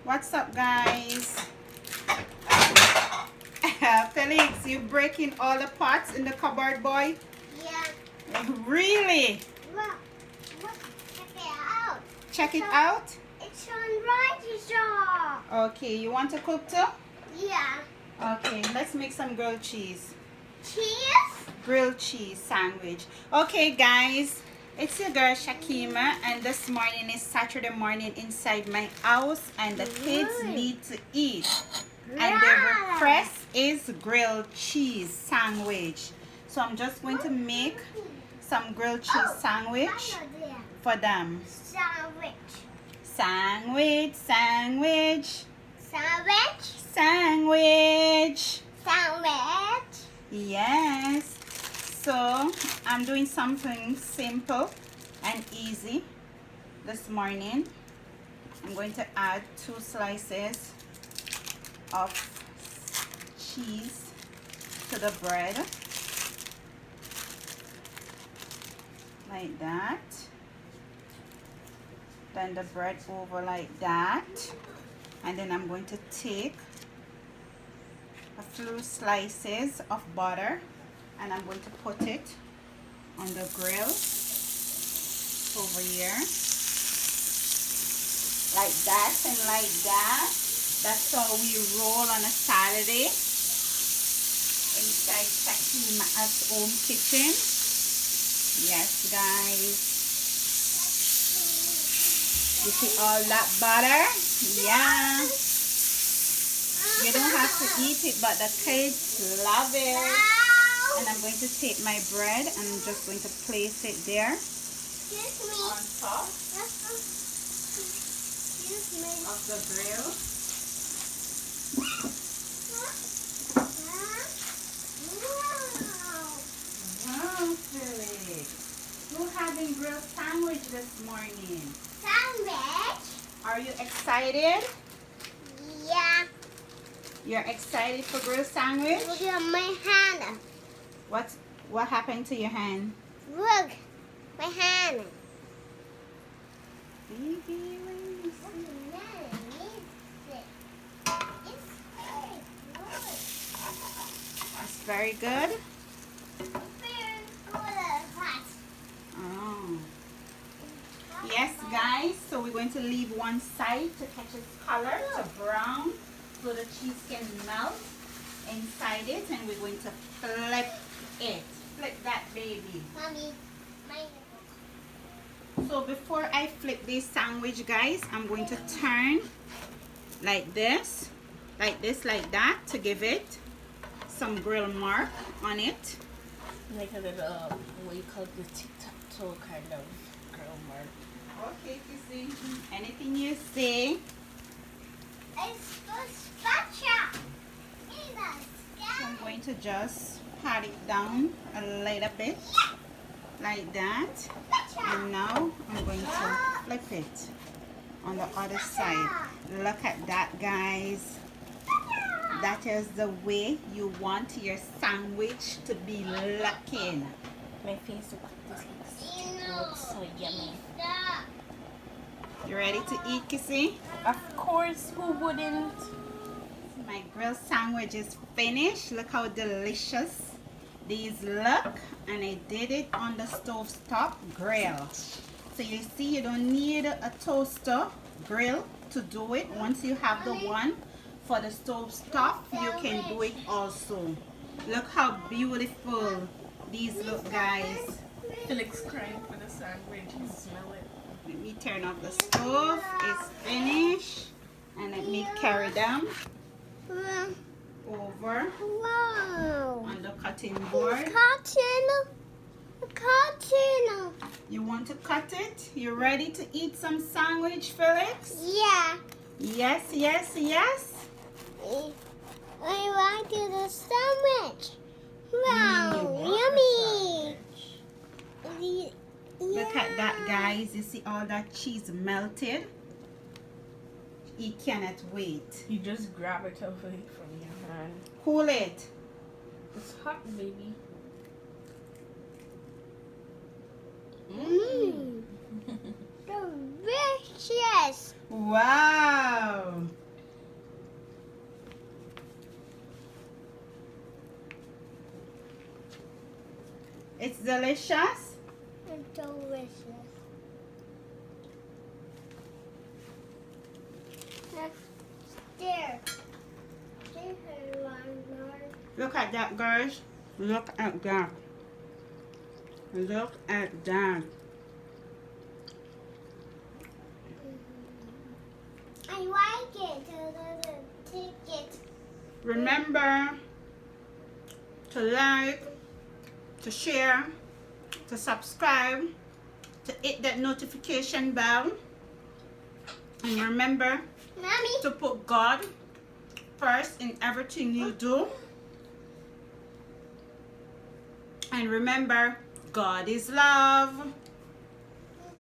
What's up, guys? Felix, you breaking all the pots in the cupboard, boy? Yeah. Really? Look, check it out. Check it out? It's on right, Okay, you want to cook too? Yeah. Okay, let's make some grilled cheese. Cheese? Grilled cheese sandwich. Okay, guys, it's your girl Shakima, and this morning is Saturday morning inside my house, and the kids need to eat. And the request is grilled cheese sandwich. So I'm just going to make some grilled cheese sandwich for them. Sandwich. Sandwich, sandwich, Sandwich? sandwich. Sandwich? Yes. So I'm doing something simple and easy this morning. I'm going to add 2 slices of cheese to the bread, like that. Then the bread over like that, and then I'm going to take a few slices of butter and I'm going to put it on the grill over here, like that and like that. That's how we roll on a Saturday inside Shakima's home kitchen. Yes, guys. You see all that butter? Yeah. You don't have to eat it, but the kids love it. And I'm going to take my bread and I'm just going to place it there on top of the grill. Wow, Felix. We're having grilled sandwich this morning. Sandwich? Are you excited? Yeah. You're excited for grilled sandwich? Look at my hand. What happened to your hand? Look, my hand. Baby, let me see. It's very good. Oh. Yes, guys. So we're going to leave one side to catch its color to brown, so the cheese can melt inside it, and we're going to flip it. Flip that baby. Mommy, So before I flip this sandwich, guys, I'm going to turn like this, like that, to give it some grill mark on it. Like a little, what you call the Tik Tok kind of grill mark. Okay, Kissy. Anything you say. it's good spatula. So I'm going to just pat it down a little bit, like that. And now I'm going to flip it on the other side. Look at that, guys. That is the way you want your sandwich to be looking. My face looks so yummy. You ready to eat, Kissy? Of course, who wouldn't? My grilled sandwich is finished. Look how delicious these look, and I did it on the stove top grill. So you see, you don't need a toaster grill to do it. Once you have the one for the stove top, you can do it also. Look how beautiful these look, guys. Felix crying for the sandwich. You smell it. Let me turn off the stove. It's finished, and let me carry them over Wow. on the cutting board. Cotton. You want to cut it? You ready to eat some sandwich, Felix? Yeah. Yes, yes, yes. I want to do the sandwich. You Wow, want yummy. Look at that, guys. You see all that cheese melted? He cannot wait. You just grab it away from your hand. Cool it. It's hot, baby. Delicious. Wow. It's delicious. It's delicious. There. There's one more. Look at that, girls. Look at that. Look at that. I like it. Take it. Remember to like, to share, to subscribe, to hit that notification bell. And remember Mommy. to put God first in everything you do. And remember, God is love.